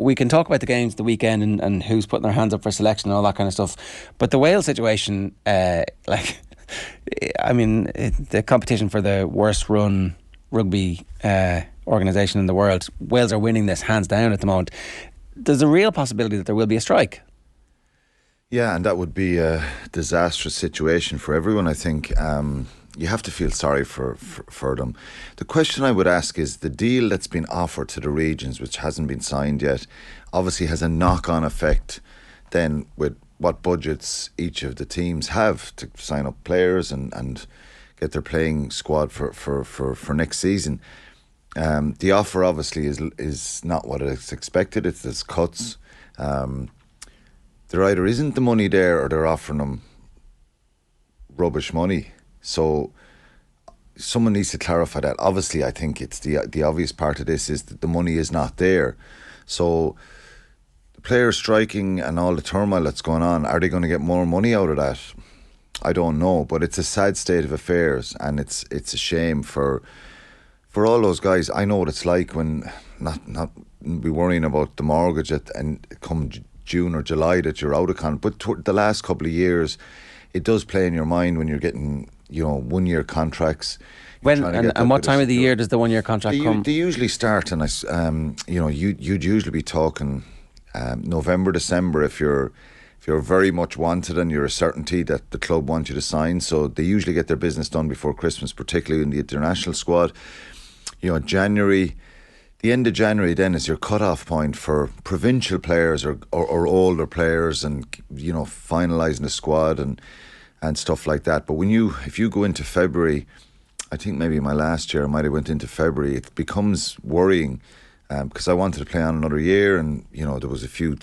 we can talk about the games the weekend and who's putting their hands up for selection and all that kind of stuff. But the Wales situation, the competition for the worst run rugby organisation in the world, Wales are winning this hands down at the moment. There's a real possibility that there will be a strike. Yeah, and that would be a disastrous situation for everyone, I think. You have to feel sorry for them. The question I would ask is, the deal that's been offered to the regions, which hasn't been signed yet, obviously has a knock-on effect then with what budgets each of the teams have to sign up players and get their playing squad for next season. The offer obviously is not what is expected. There's cuts. There either isn't the money there or they're offering them rubbish money. So someone needs to clarify that. Obviously, I think it's the obvious part of this is that the money is not there. So the players striking and all the turmoil that's going on, are they going to get more money out of that? I don't know, but it's a sad state of affairs, and it's a shame for all those guys. I know what it's like when not be worrying about the mortgage and come June or July that you're out of contract. But the last couple of years, it does play in your mind when you're getting 1 year contracts. When and what time of the year does the 1 year contract come? They usually start, and you'd usually be talking November, December if you're very much wanted and you're a certainty that the club want you to sign. So they usually get their business done before Christmas, particularly in the international squad. January. The end of January then is your cut-off point for provincial players or older players, and finalising the squad and stuff like that. But if you go into February, I think maybe my last year I might have went into February, it becomes worrying because I wanted to play on another year, and there was a few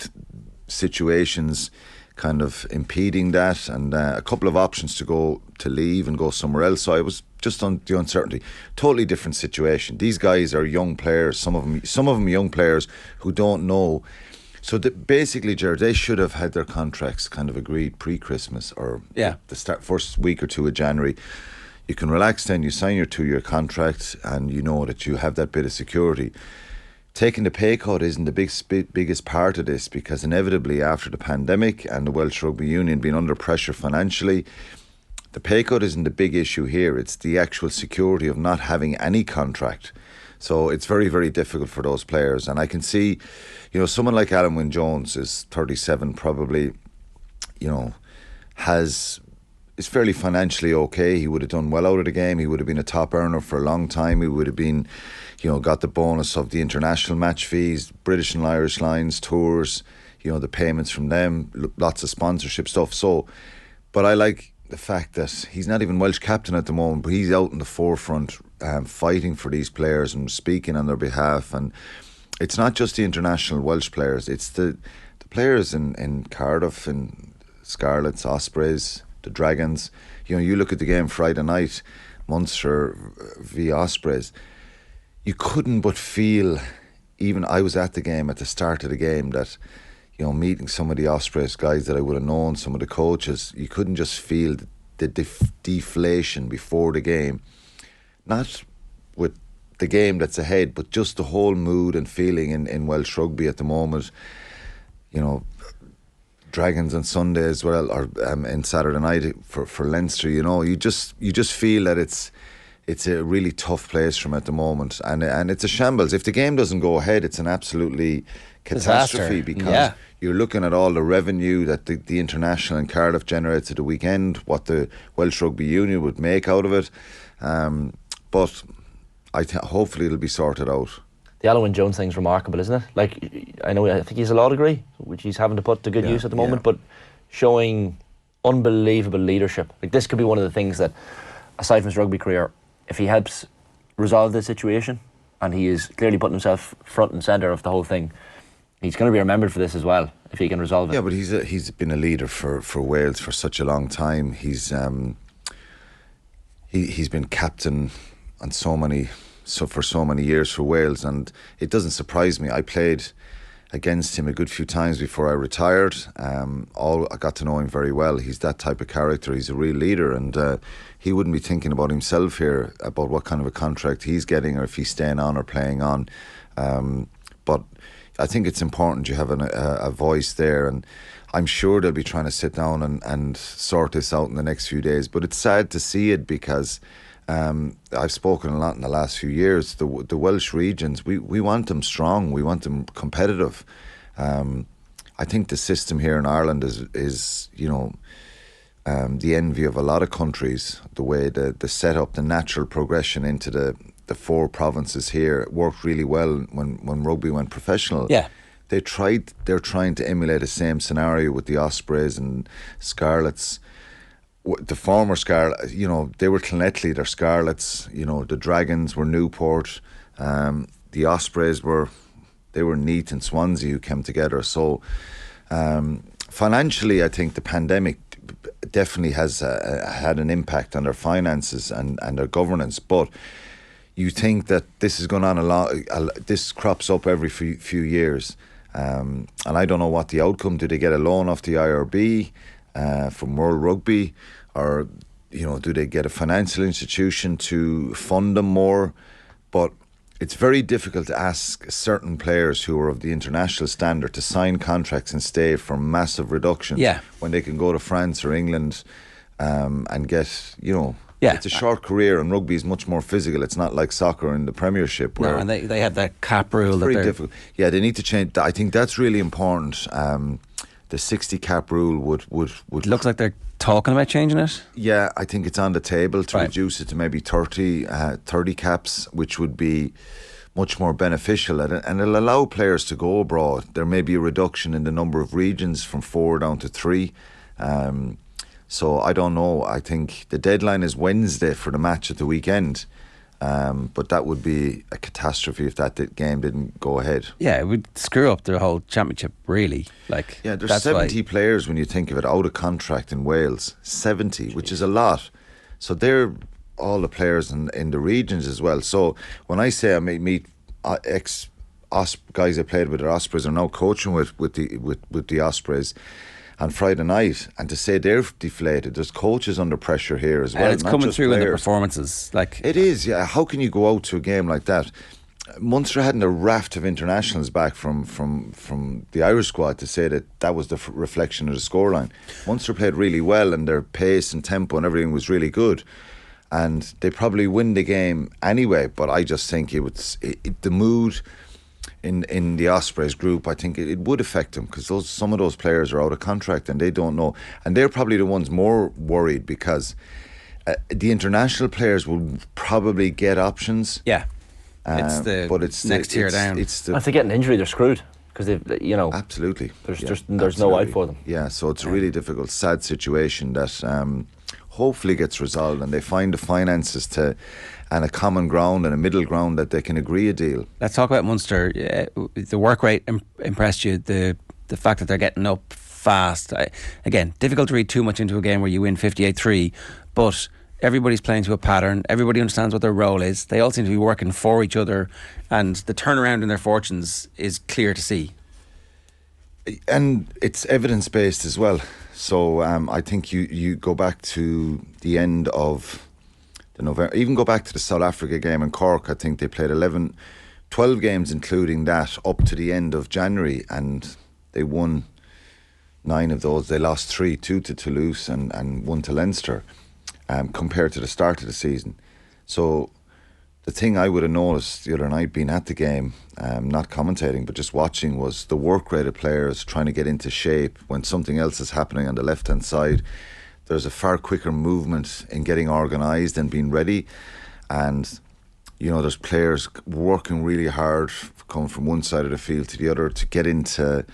situations kind of impeding that, and a couple of options to leave and go somewhere else. So I was just on the uncertainty. Totally different situation. These guys are young players. Some of them young players who don't know. So basically, Jared, they should have had their contracts kind of agreed pre-Christmas or the first week or two of January. You can relax then. You sign your 2-year contract, and you know that you have that bit of security. Taking the pay cut isn't the biggest part of this, because inevitably after the pandemic and the Welsh Rugby Union being under pressure financially, the pay cut isn't the big issue here. It's the actual security of not having any contract. So it's very, very difficult for those players. And I can see, someone like Alan Wynne-Jones is 37 probably, is fairly financially okay. He would have done well out of the game. He would have been a top earner for a long time. He would have been, got the bonus of the international match fees, British and Irish lines, tours, the payments from them, lots of sponsorship stuff. So, but I like the fact that he's not even Welsh captain at the moment, but he's out in the forefront fighting for these players and speaking on their behalf. And it's not just the international Welsh players, it's the players in Cardiff, in Scarlets, Ospreys, the Dragons. You look at the game Friday night, Munster v Ospreys, you couldn't but feel, even I was at the game at the start of the game, that meeting some of the Ospreys guys that I would have known, some of the coaches, you couldn't just feel the deflation before the game. Not with the game that's ahead, but just the whole mood and feeling in Welsh rugby at the moment. Dragons on Sunday as well, or in Saturday night for Leinster. You just feel that it's a really tough place from at the moment, and it's a shambles. If the game doesn't go ahead, it's an absolutely catastrophe, because you're looking at all the revenue that the international in Cardiff generates at the weekend, what the Welsh Rugby Union would make out of it. But hopefully it'll be sorted out. The Alan Wynne-Jones thing's remarkable, isn't it? I think he's a law degree, which he's having to put to good use at the moment, but showing unbelievable leadership. This could be one of the things that, aside from his rugby career, if he helps resolve the situation, and he is clearly putting himself front and centre of the whole thing, he's going to be remembered for this as well, if he can resolve it. Yeah, but he's been a leader for Wales for such a long time. He's been captain on for so many years for Wales, and it doesn't surprise me. I played against him a good few times before I retired. I got to know him very well. He's that type of character. He's a real leader, and he wouldn't be thinking about himself here, about what kind of a contract he's getting or if he's staying on or playing on. But I think it's important you have a voice there, and I'm sure they'll be trying to sit down and sort this out in the next few days. But it's sad to see it because I've spoken a lot in the last few years. The Welsh regions, we want them strong, we want them competitive. I think the system here in Ireland is the envy of a lot of countries. The way the setup, the natural progression into the 4 provinces here worked really well when rugby went professional. Yeah. They're trying to emulate the same scenario with the Ospreys and Scarlets. The former Scarlet, they were Clonettley, they're Scarlets. The Dragons were Newport. The Ospreys were Neath and Swansea, who came together. So financially, I think the pandemic definitely has had an impact on their finances and their governance. But you think that this is going on a lot. This crops up every few years, and I don't know what the outcome. Do they get a loan off the IRB from World Rugby, or do they get a financial institution to fund them more? But it's very difficult to ask certain players who are of the international standard to sign contracts and stay for massive reductions when they can go to France or England and get, it's a short career, and rugby is much more physical. It's not like soccer in the Premiership. Where and they have that cap rule. It's very difficult. Yeah, they need to change. I think that's really important. The 60 cap rule would It looks like they're talking about changing it. Yeah, I think it's on the table to reduce it to maybe 30 caps, which would be much more beneficial, and it'll allow players to go abroad. There may be a reduction in the number of regions from 4 down to 3. So I don't know. I think the deadline is Wednesday for the match at the weekend. But that would be a catastrophe if that game didn't go ahead. Yeah, it would screw up the whole championship, really. There's 70 players when you think of it out of contract in Wales. 70, which is a lot. So they're all the players in the regions as well. So when I say I meet guys I played with the Ospreys are now coaching with the Ospreys on Friday night, and to say they're deflated, there's coaches under pressure here as well. And it's coming through in the performances. It is, yeah. How can you go out to a game like that? Munster hadn't a raft of internationals back from the Irish squad to say that was the reflection of the scoreline. Munster played really well, and their pace and tempo and everything was really good, and they probably win the game anyway. But I just think the mood in the Ospreys group, I think it would affect them, because some of those players are out of contract and they don't know, and they're probably the ones more worried, because the international players will probably get options. Yeah, it's next tier down. If they get an injury, they're screwed, because absolutely. There's no out for them. Yeah, so it's a really difficult, sad situation that hopefully gets resolved, and they find the finances and a common ground and a middle ground that they can agree a deal. Let's talk about Munster. The work rate impressed you. The fact that they're getting up fast. Again, difficult to read too much into a game where you win 58-3, but everybody's playing to a pattern. Everybody understands what their role is. They all seem to be working for each other, and the turnaround in their fortunes is clear to see. And it's evidence-based as well. So I think you go back to the end of November, even go back to the South Africa game in Cork. I think they played 12 games including that up to the end of January, and they won 9 of those. They lost 3, 2 to Toulouse and 1 to Leinster, compared to the start of the season. So the thing I would have noticed the other night, being at the game, not commentating but just watching, was the work rate of players trying to get into shape when something else is happening on the left hand side. There's a far quicker movement in getting organised and being ready, and there's players working really hard, coming from one side of the field to the other to get into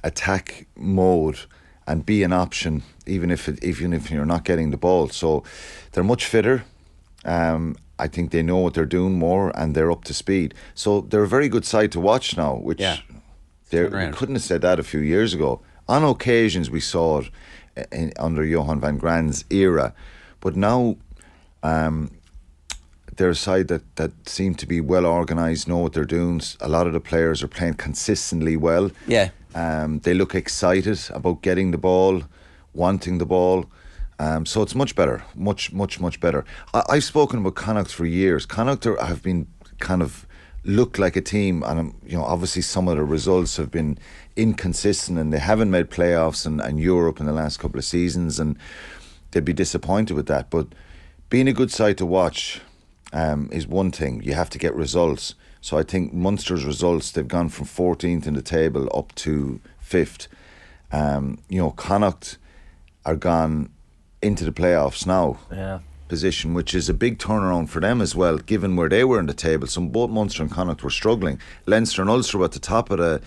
attack mode and be an option, even if you're not getting the ball. So they're much fitter. I think they know what they're doing more, and they're up to speed. So they're a very good side to watch now, which we couldn't have said that a few years ago. On occasions we saw it under Johan van Gran's era, but now they're a side that seem to be well organised, know what they're doing. A lot of the players are playing consistently well. Yeah. They look excited about getting the ball, wanting the ball. So it's much better, much better. I've spoken about Connacht for years. Connacht have been kind of look like a team, and obviously some of the results have been inconsistent, and they haven't made playoffs and Europe in the last couple of seasons, and they'd be disappointed with that. But being a good side to watch is one thing. You have to get results. So I think Munster's results, they've gone from 14th in the table up to 5th. Connacht are gone into the playoffs now. Yeah. Position, which is a big turnaround for them as well, given where they were in the table. So both Munster and Connacht were struggling. Leinster and Ulster were at the top of the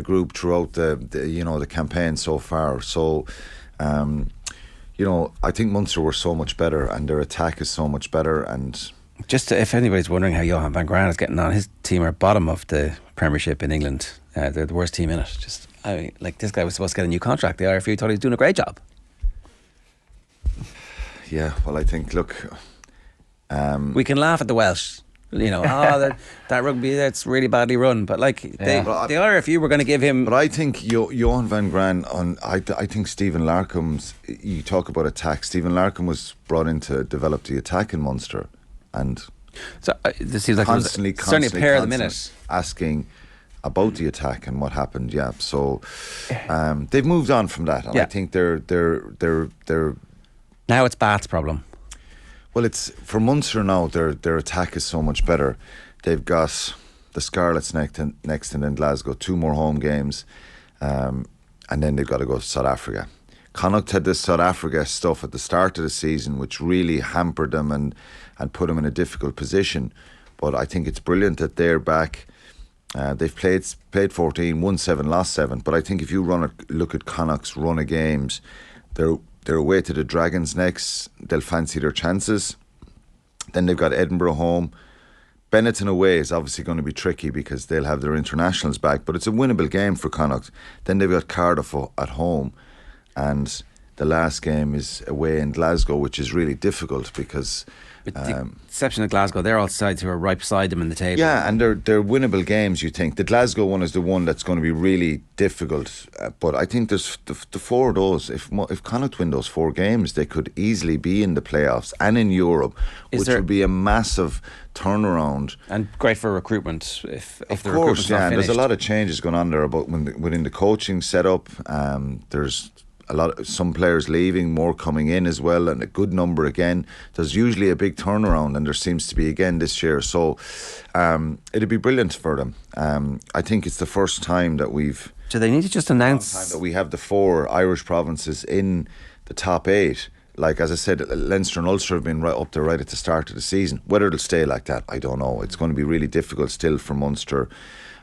group throughout the campaign so far. So I think Munster were so much better, and their attack is so much better. And just if anybody's wondering how Johan van Graan is getting on, his team are bottom of the Premiership in England. They're the worst team in it. This guy was supposed to get a new contract. The IRFU thought he was doing a great job. Yeah, well, I think, look... we can laugh at the Welsh, that rugby, that's really badly run. But, the IRFU were going to give him... But I think Johan van Graan, I think Stephen Larkham's... You talk about attack. Stephen Larkham was brought in to develop the attack in Munster. And so this seems like constantly certainly a pair at the minute asking about the attack and what happened. Yeah, so they've moved on from that, and I think they're now it's Bath's problem. Well, it's for Munster now. Their attack is so much better. They've got the Scarlets next, and then Glasgow, 2 more home games, and then they've got to go to South Africa. Connacht had this South Africa stuff at the start of the season, which really hampered them and put them in a difficult position. But I think it's brilliant that they're back. They've played 14, won 7, lost 7. But I think if you look at Connacht's run of games, they're away to the Dragons next. They'll fancy their chances. Then they've got Edinburgh home. Benetton away is obviously going to be tricky because they'll have their internationals back, but it's a winnable game for Connacht. Then they've got Cardiff at home, and the last game is away in Glasgow, which is really difficult because... With the exception of Glasgow, they're all sides who are right beside them in the table. Yeah, and they're winnable games, you think. The Glasgow one is the one that's going to be really difficult. But I think there's the 4 of those. If Connacht win those 4 games, they could easily be in the playoffs and in Europe, which would be a massive turnaround. And great for recruitment if the recruitment's not finished. And there's a lot of changes going on there within the coaching setup. There's some players leaving, more coming in as well, and a good number again. There's usually a big turnaround, and there seems to be again this year. So it'd be brilliant for them. I think it's the first time that we've... Do they need to just announce that we have the 4 Irish provinces in the top 8? Like, as I said, Leinster and Ulster have been right up there right at the start of the season. Whether it'll stay like that, I don't know. It's going to be really difficult still for Munster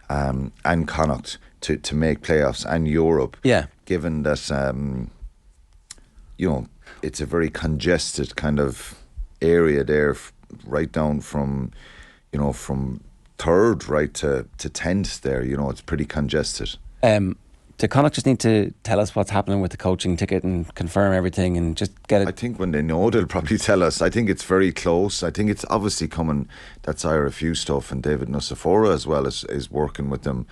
and Connacht to make playoffs and Europe. Yeah. Given that, it's a very congested kind of area there, right down from 3rd right to 10th there. It's pretty congested. Do Connacht just need to tell us what's happening with the coaching ticket and confirm everything and just get it? I think when they know, they'll probably tell us. I think it's very close. I think it's obviously coming. That's IRFU stuff, and David Nucifora as well is working with them.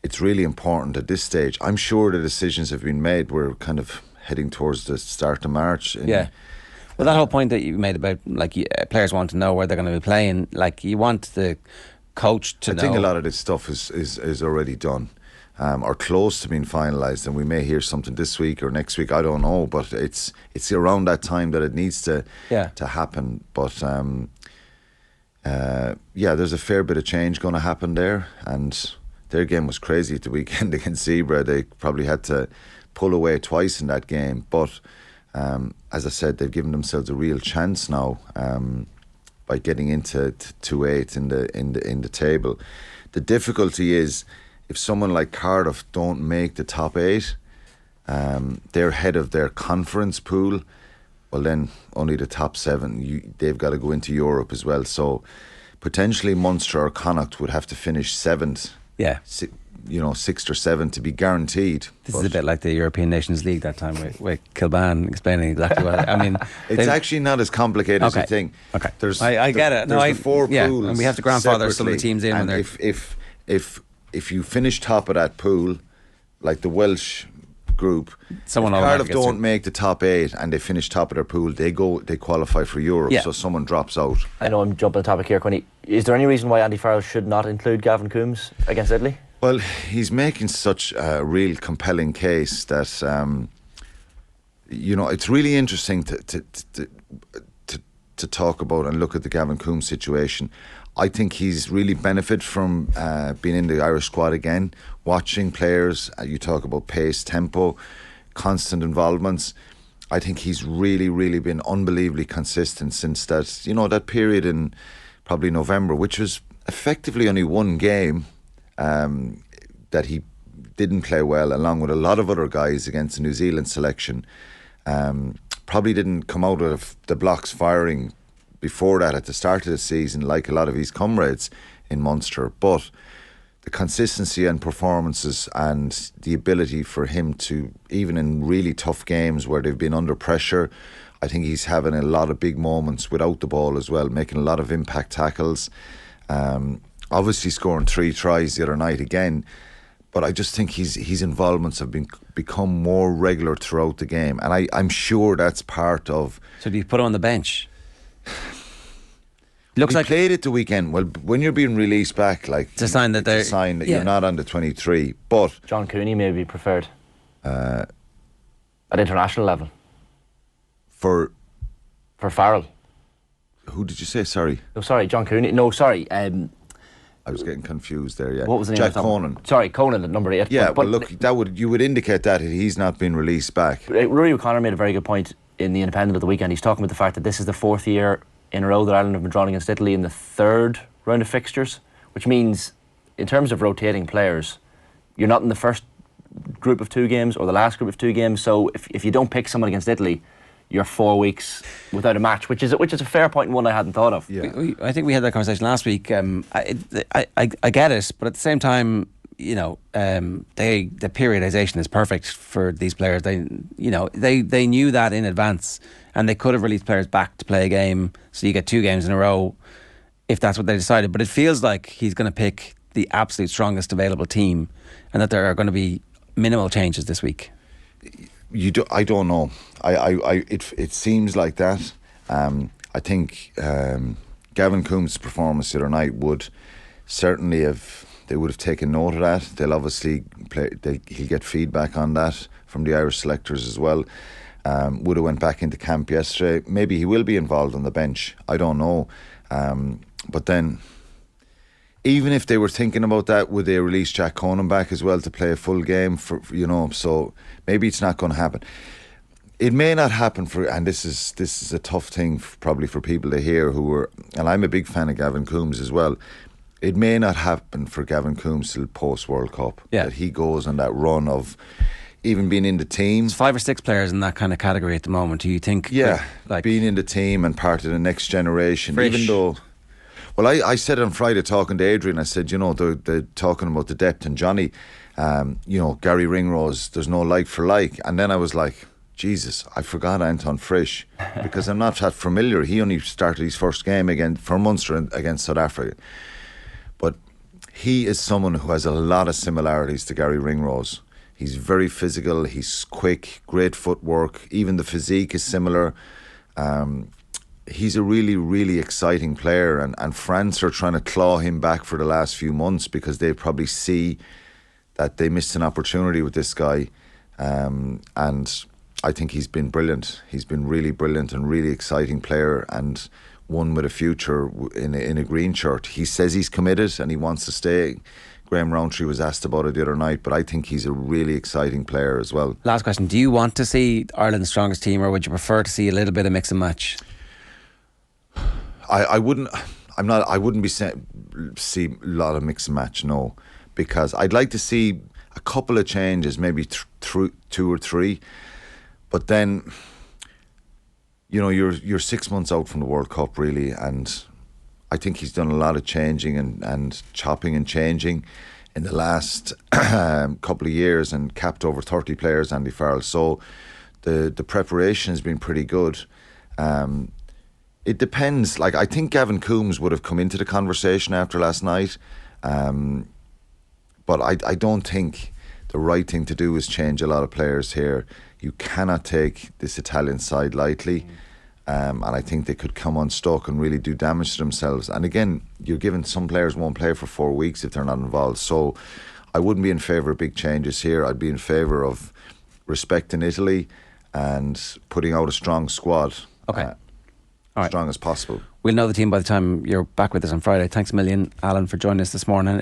It's really important at this stage. I'm sure the decisions have been made. We're kind of heading towards the start of March. Yeah. Well, that whole point that you made about players want to know where they're going to be playing, you want the coach to know. I think a lot of this stuff is already done, or close to being finalised, and we may hear something this week or next week. I don't know, but it's around that time that it needs to happen. But there's a fair bit of change going to happen there, and their game was crazy at the weekend against Zebra. They probably had to pull away twice in that game, but as I said, they've given themselves a real chance now by getting into 2-8 in the table. The difficulty is if someone like Cardiff don't make the top 8, they're head of their conference pool. Well, then only the top 7. They've got to go into Europe as well. So potentially Munster or Connacht would have to finish 7th. Yeah. 6th or 7th to be guaranteed. This is a bit like the European Nations League that time with Kilban explaining exactly what I mean. It's actually not as complicated as you think. Okay. I get it. There's the 4 pools. And we have to grandfather some of the teams in. And if you finish top of that pool, like the Welsh group. Someone if Cardiff automatically gets don't through. make the top 8 and they finish top of their pool, they qualify for Europe. Yeah. So someone drops out. I know I'm jumping the topic here, Quinny. Is there any reason why Andy Farrell should not include Gavin Coombes against Italy? Well, he's making such a real compelling case that it's really interesting to talk about and look at the Gavin Coombes situation. I think he's really benefited from being in the Irish squad again, watching players. You talk about pace, tempo, constant involvements. I think he's really, really been unbelievably consistent since that period in probably November, which was effectively only one game that he didn't play well, along with a lot of other guys against the New Zealand selection. Probably didn't come out of the blocks firing before that at the start of the season like a lot of his comrades in Munster, but the consistency and performances and the ability for him to, even in really tough games where they've been under pressure, I think he's having a lot of big moments without the ball as well, making a lot of impact tackles, obviously scoring 3 tries the other night again. But I just think his involvements have become more regular throughout the game, and I'm sure that's part of. So do you put him on the bench? Looks like played it the weekend. Well, when you're being released back, like it's a sign that you're not on the 23. But John Cooney may be preferred at international level for Farrell. Who did you say? Sorry. No, sorry, John Cooney. No, sorry. I was getting confused there. Yeah. What was the name? Jack Conan. Sorry, Conan at number 8. Yeah, but look, you would indicate that he's not been released back. Rory O'Connor made a very good point in the Independent of the weekend. He's talking about the fact that this is the 4th year in a row that Ireland have been drawn against Italy in the 3rd round of fixtures, which means in terms of rotating players, you're not in the first group of 2 games or the last group of 2 games. So if you don't pick someone against Italy, you're 4 weeks without a match, which is a fair point and one I hadn't thought of. Yeah. I think we had that conversation last week. I get it, but at the same time, the periodization is perfect for these players. They knew that in advance, and they could have released players back to play a game, so you get 2 games in a row if that's what they decided. But it feels like he's going to pick the absolute strongest available team, and that there are going to be minimal changes this week. I don't know. It seems like that. I think Gavin Coombes' performance the other night would certainly have. They would have taken note of that. They'll obviously he'll get feedback on that from the Irish selectors as well. Would have went back into camp yesterday. Maybe he will be involved on the bench. I don't know. But then, even if they were thinking about that, would they release Jack Conan back as well to play a full game? So maybe it's not going to happen. It may not happen and this is a tough thing probably for people to hear and I'm a big fan of Gavin Coombes as well. It may not happen for Gavin Coombes till post World Cup. Yeah. That he goes on that run of even being in the team. There's 5 or 6 players in that kind of category at the moment. Do you think? Yeah, like being in the team and part of the next generation. Frisch. Even though, well, I said on Friday talking to Adrian, I said, they're talking about the depth and Johnny, Gary Ringrose, there's no like for like. And then I was like, Jesus, I forgot Anton Frisch because I'm not that familiar. He only started his first game again for Munster against South Africa. But he is someone who has a lot of similarities to Gary Ringrose. He's very physical, he's quick, great footwork, even the physique is similar. He's a really, really exciting player, and France are trying to claw him back for the last few months because they probably see that they missed an opportunity with this guy. And I think he's been brilliant. He's been really brilliant and really exciting player, and one with a future in a green shirt. He says he's committed and he wants to stay. Graham Rowntree was asked about it the other night, but I think he's a really exciting player as well. Last question: do you want to see Ireland's strongest team, or would you prefer to see a little bit of mix and match? I wouldn't. I wouldn't be see a lot of mix and match. No, because I'd like to see a couple of changes, maybe 2 or 3, but then. You're 6 months out from the World Cup, really, and I think he's done a lot of changing and chopping and changing in the last couple of years, and capped over 30 players, Andy Farrell. So the preparation has been pretty good. It depends. Like, I think Gavin Coombes would have come into the conversation after last night, but I don't think the right thing to do is change a lot of players here. You cannot take this Italian side lightly. And I think they could come unstuck and really do damage to themselves. And again, you're given some players won't play for 4 weeks if they're not involved. So I wouldn't be in favour of big changes here. I'd be in favour of respecting Italy and putting out a strong squad. Okay. All right. Strong as possible. We'll know the team by the time you're back with us on Friday. Thanks a million, Alan, for joining us this morning.